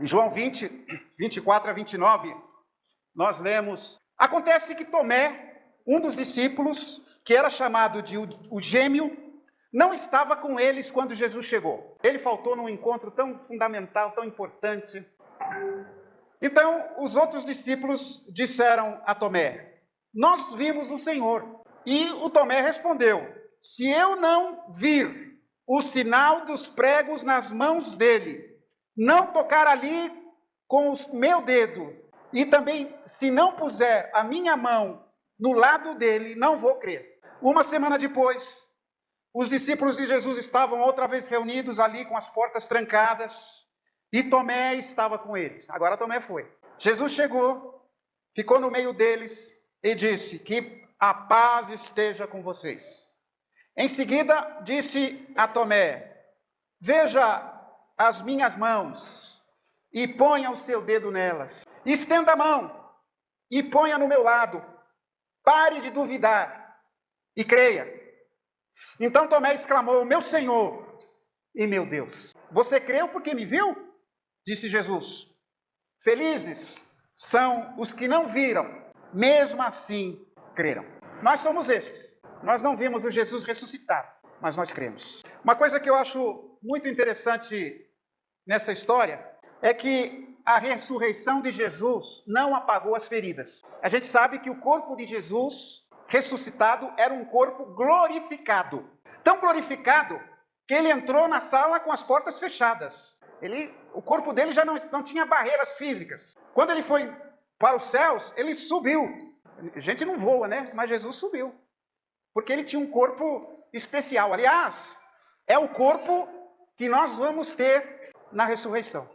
Em João 20, 24 a 29, nós lemos: acontece que Tomé, um dos discípulos, que era chamado de o gêmeo, não estava com eles quando Jesus chegou. Ele faltou num encontro tão fundamental, tão importante. Então, os outros discípulos disseram a Tomé: nós vimos o Senhor. E o Tomé respondeu: se eu não vir o sinal dos pregos nas mãos dele, não tocar ali com o meu dedo, e também se não puser a minha mão no lado dele, não vou crer. Uma semana depois, os discípulos de Jesus estavam outra vez reunidos ali com as portas trancadas, e Tomé estava com eles. Agora Tomé foi. Jesus chegou, ficou no meio deles e disse: que a paz esteja com vocês. Em seguida, disse a Tomé: veja as minhas mãos e ponha o seu dedo nelas. Estenda a mão e ponha no meu lado. Pare de duvidar e creia. Então Tomé exclamou: meu Senhor e meu Deus. Você creu porque me viu? Disse Jesus. Felizes são os que não viram, mesmo assim creram. Nós somos estes. Nós não vimos o Jesus ressuscitado, mas nós cremos. Uma coisa que eu acho muito interessante nessa história é que a ressurreição de Jesus não apagou as feridas. A gente sabe que o corpo de Jesus ressuscitado era um corpo glorificado. Tão glorificado que ele entrou na sala com as portas fechadas. O corpo dele já não tinha barreiras físicas. Quando ele foi para os céus, ele subiu. A gente não voa, né? Mas Jesus subiu. Porque ele tinha um corpo especial. Aliás, é o corpo que nós vamos ter na ressurreição.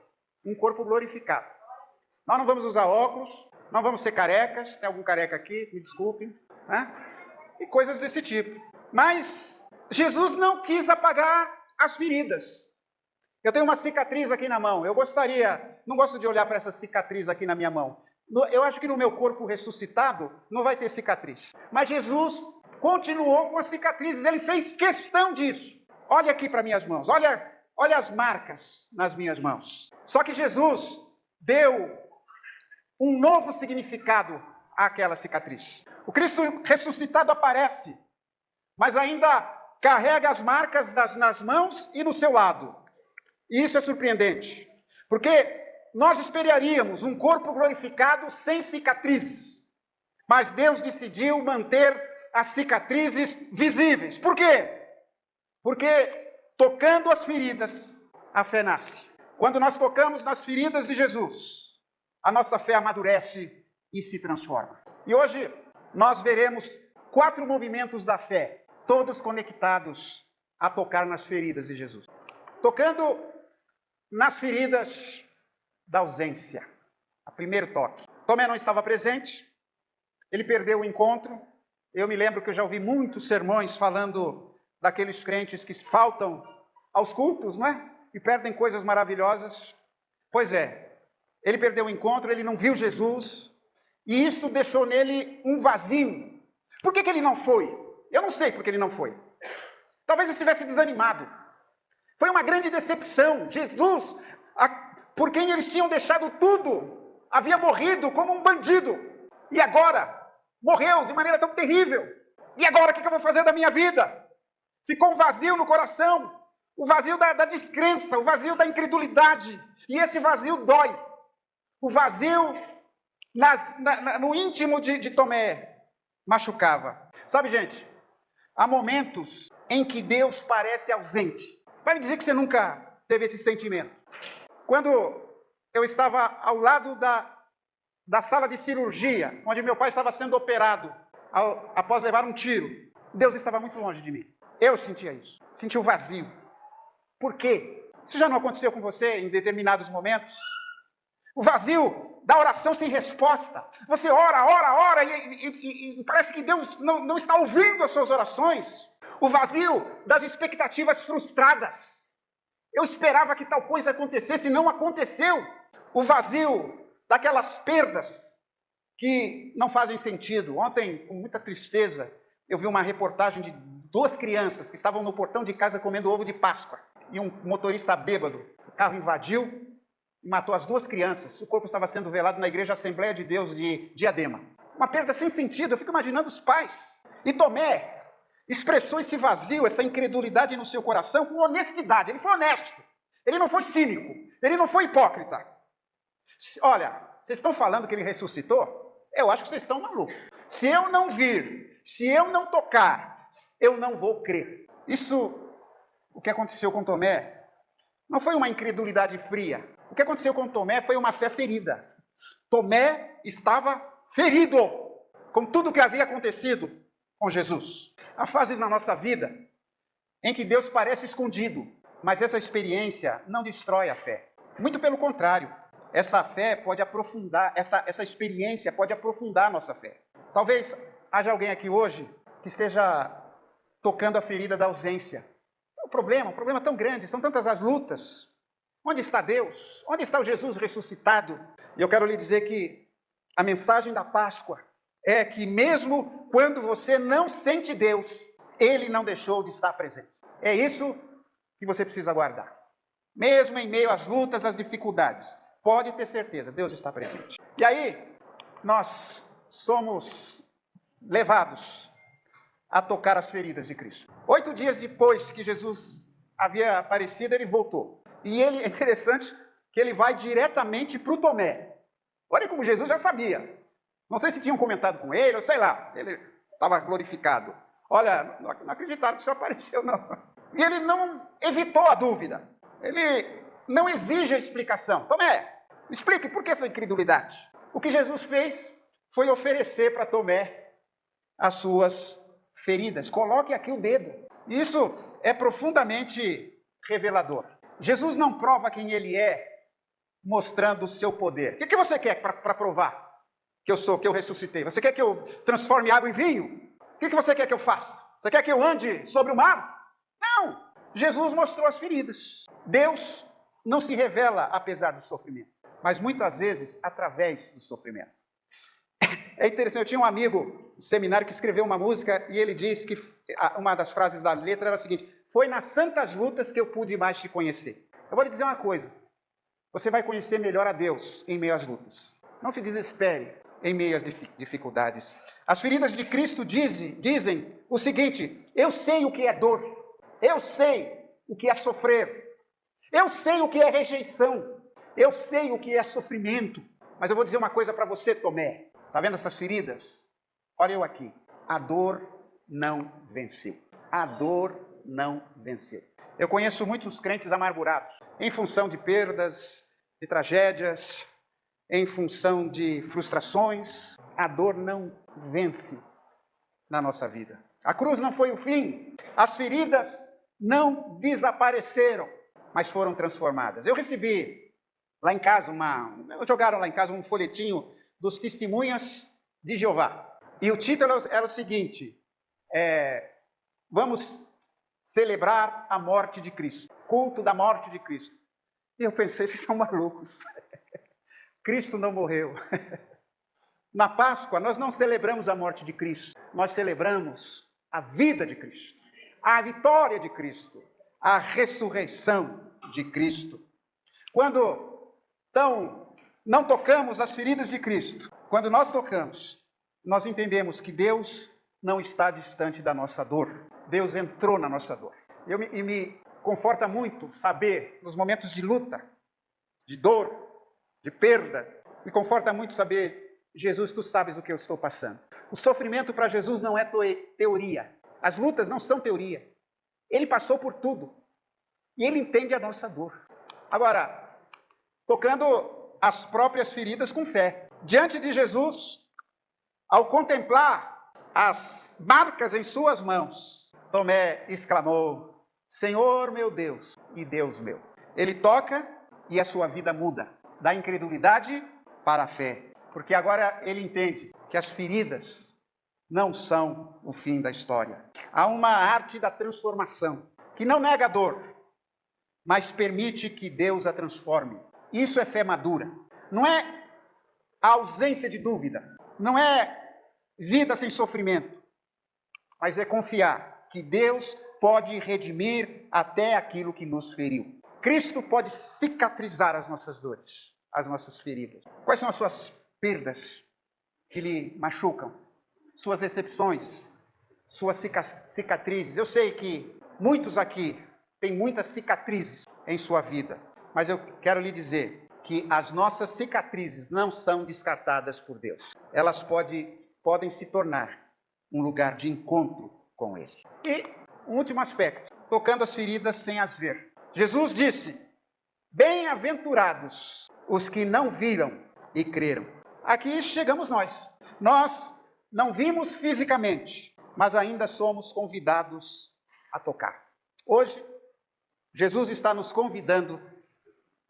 Um corpo glorificado. Nós não vamos usar óculos, não vamos ser carecas. Tem algum careca aqui? Me desculpem. Né? E coisas desse tipo. Mas Jesus não quis apagar as feridas. Eu tenho uma cicatriz aqui na mão. Eu não gosto de olhar para essa cicatriz aqui na minha mão. Eu acho que no meu corpo ressuscitado não vai ter cicatriz. Mas Jesus continuou com as cicatrizes. Ele fez questão disso. Olha aqui para minhas mãos. Olha as marcas nas minhas mãos. Só que Jesus deu um novo significado àquela cicatriz. O Cristo ressuscitado aparece, mas ainda carrega as marcas nas mãos e no seu lado. E isso é surpreendente, porque nós esperaríamos um corpo glorificado sem cicatrizes, mas Deus decidiu manter as cicatrizes visíveis. Por quê? Porque tocando as feridas, a fé nasce. Quando nós tocamos nas feridas de Jesus, a nossa fé amadurece e se transforma. E hoje nós veremos 4 movimentos da fé, todos conectados a tocar nas feridas de Jesus. Tocando nas feridas da ausência. O primeiro toque. Tomé não estava presente, ele perdeu o encontro. Eu me lembro que eu já ouvi muitos sermões falando daqueles crentes que faltam aos cultos, não é? E perdem coisas maravilhosas. Pois é, ele perdeu o encontro, ele não viu Jesus, e isso deixou nele um vazio. Por que ele não foi? Eu não sei por que ele não foi. Talvez estivesse desanimado. Foi uma grande decepção. Jesus, por quem eles tinham deixado tudo, havia morrido como um bandido. E agora, morreu de maneira tão terrível. E agora, o que eu vou fazer da minha vida? Ficou um vazio no coração. O vazio da descrença, o vazio da incredulidade. E esse vazio dói. O vazio no íntimo de Tomé machucava. Sabe, gente, há momentos em que Deus parece ausente. Vai me dizer que você nunca teve esse sentimento. Quando eu estava ao lado da sala de cirurgia, onde meu pai estava sendo operado após levar um tiro, Deus estava muito longe de mim. Eu sentia isso, sentia o vazio. Por quê? Isso já não aconteceu com você em determinados momentos? O vazio da oração sem resposta. Você ora e parece que Deus não está ouvindo as suas orações. O vazio das expectativas frustradas. Eu esperava que tal coisa acontecesse e não aconteceu. O vazio daquelas perdas que não fazem sentido. Ontem, com muita tristeza, eu vi uma reportagem de 2 crianças que estavam no portão de casa comendo ovo de Páscoa. E um motorista bêbado, o carro invadiu e matou as 2 crianças. O corpo estava sendo velado na igreja Assembleia de Deus de Diadema. Uma perda sem sentido, eu fico imaginando os pais. E Tomé expressou esse vazio, essa incredulidade no seu coração com honestidade. Ele foi honesto, ele não foi cínico, ele não foi hipócrita. Olha, vocês estão falando que ele ressuscitou? Eu acho que vocês estão malucos. Se eu não vir, se eu não tocar, eu não vou crer. Isso, o que aconteceu com Tomé, não foi uma incredulidade fria. O que aconteceu com Tomé foi uma fé ferida. Tomé estava ferido com tudo o que havia acontecido com Jesus. Há fases na nossa vida em que Deus parece escondido, mas essa experiência não destrói a fé. Muito pelo contrário, essa fé pode aprofundar, essa experiência pode aprofundar a nossa fé. Talvez haja alguém aqui hoje que esteja tocando a ferida da ausência. Um problema tão grande, são tantas as lutas. Onde está Deus? Onde está o Jesus ressuscitado? E eu quero lhe dizer que a mensagem da Páscoa é que mesmo quando você não sente Deus, Ele não deixou de estar presente. É isso que você precisa guardar. Mesmo em meio às lutas, às dificuldades, pode ter certeza, Deus está presente. E aí, nós somos levados a tocar as feridas de Cristo. 8 dias depois que Jesus havia aparecido, ele voltou. E ele, é interessante que ele vai diretamente para o Tomé. Olha como Jesus já sabia. Não sei se tinham comentado com ele, ou sei lá, ele estava glorificado. Olha, não acreditaram que isso apareceu, não. E ele não evitou a dúvida. Ele não exige a explicação. Tomé, explique por que essa incredulidade. O que Jesus fez foi oferecer para Tomé as suas feridas. Coloque aqui o dedo. Isso é profundamente revelador. Jesus não prova quem ele é mostrando o seu poder. O que você quer para provar que eu ressuscitei? Você quer que eu transforme água em vinho? O que você quer que eu faça? Você quer que eu ande sobre o mar? Não! Jesus mostrou as feridas. Deus não se revela apesar do sofrimento, mas muitas vezes através do sofrimento. É interessante, eu tinha um amigo no seminário que escreveu uma música e ele disse que uma das frases da letra era a seguinte: foi nas santas lutas que eu pude mais te conhecer. Eu vou lhe dizer uma coisa, você vai conhecer melhor a Deus em meio às lutas. Não se desespere em meio às dificuldades. As feridas de Cristo dizem o seguinte: eu sei o que é dor, eu sei o que é sofrer, eu sei o que é rejeição, eu sei o que é sofrimento. Mas eu vou dizer uma coisa para você, Tomé. Está vendo essas feridas? Olha eu aqui. A dor não venceu. A dor não venceu. Eu conheço muitos crentes amargurados, em função de perdas, de tragédias, em função de frustrações. A dor não vence na nossa vida. A cruz não foi o fim. As feridas não desapareceram, mas foram transformadas. Eu recebi lá em casa jogaram lá em casa um folhetinho dos Testemunhas de Jeová. E o título era o seguinte: vamos celebrar a morte de Cristo, culto da morte de Cristo. E eu pensei, vocês são malucos. Cristo não morreu. Na Páscoa, nós não celebramos a morte de Cristo, nós celebramos a vida de Cristo, a vitória de Cristo, a ressurreição de Cristo. Quando, então, não tocamos as feridas de Cristo, quando nós tocamos, nós entendemos que Deus não está distante da nossa dor. Deus entrou na nossa dor. E me conforta muito saber, nos momentos de luta, de dor, de perda, me conforta muito saber: Jesus, tu sabes o que eu estou passando. O sofrimento para Jesus não é teoria. As lutas não são teoria. Ele passou por tudo. E ele entende a nossa dor. Agora, tocando as próprias feridas com fé. Diante de Jesus, ao contemplar as marcas em suas mãos, Tomé exclamou: Senhor meu Deus e Deus meu. Ele toca e a sua vida muda. Da incredulidade para a fé. Porque agora ele entende que as feridas não são o fim da história. Há uma arte da transformação, que não nega a dor, mas permite que Deus a transforme. Isso é fé madura. Não é a ausência de dúvida, não é vida sem sofrimento, mas é confiar que Deus pode redimir até aquilo que nos feriu. Cristo pode cicatrizar as nossas dores, as nossas feridas. Quais são as suas perdas que lhe machucam? Suas decepções, suas cicatrizes. Eu sei que muitos aqui têm muitas cicatrizes em sua vida, mas eu quero lhe dizer que as nossas cicatrizes não são descartadas por Deus. Elas podem se tornar um lugar de encontro com Ele. E um último aspecto, tocando as feridas sem as ver. Jesus disse: bem-aventurados os que não viram e creram. Aqui chegamos nós. Nós não vimos fisicamente, mas ainda somos convidados a tocar. Hoje, Jesus está nos convidando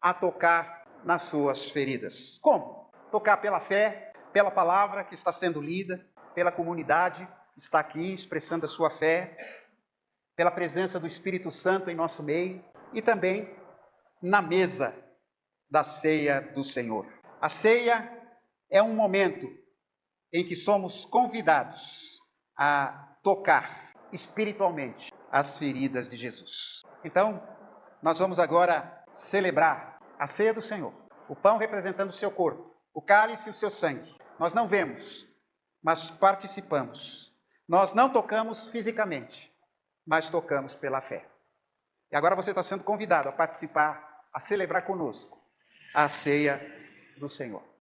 a tocar nas suas feridas. Como? Tocar pela fé, pela palavra que está sendo lida, pela comunidade que está aqui expressando a sua fé, pela presença do Espírito Santo em nosso meio e também na mesa da ceia do Senhor. A ceia é um momento em que somos convidados a tocar espiritualmente as feridas de Jesus. Então, nós vamos agora celebrar a ceia do Senhor. O pão representando o seu corpo, o cálice e o seu sangue. Nós não vemos, mas participamos. Nós não tocamos fisicamente, mas tocamos pela fé. E agora você está sendo convidado a participar, a celebrar conosco a ceia do Senhor.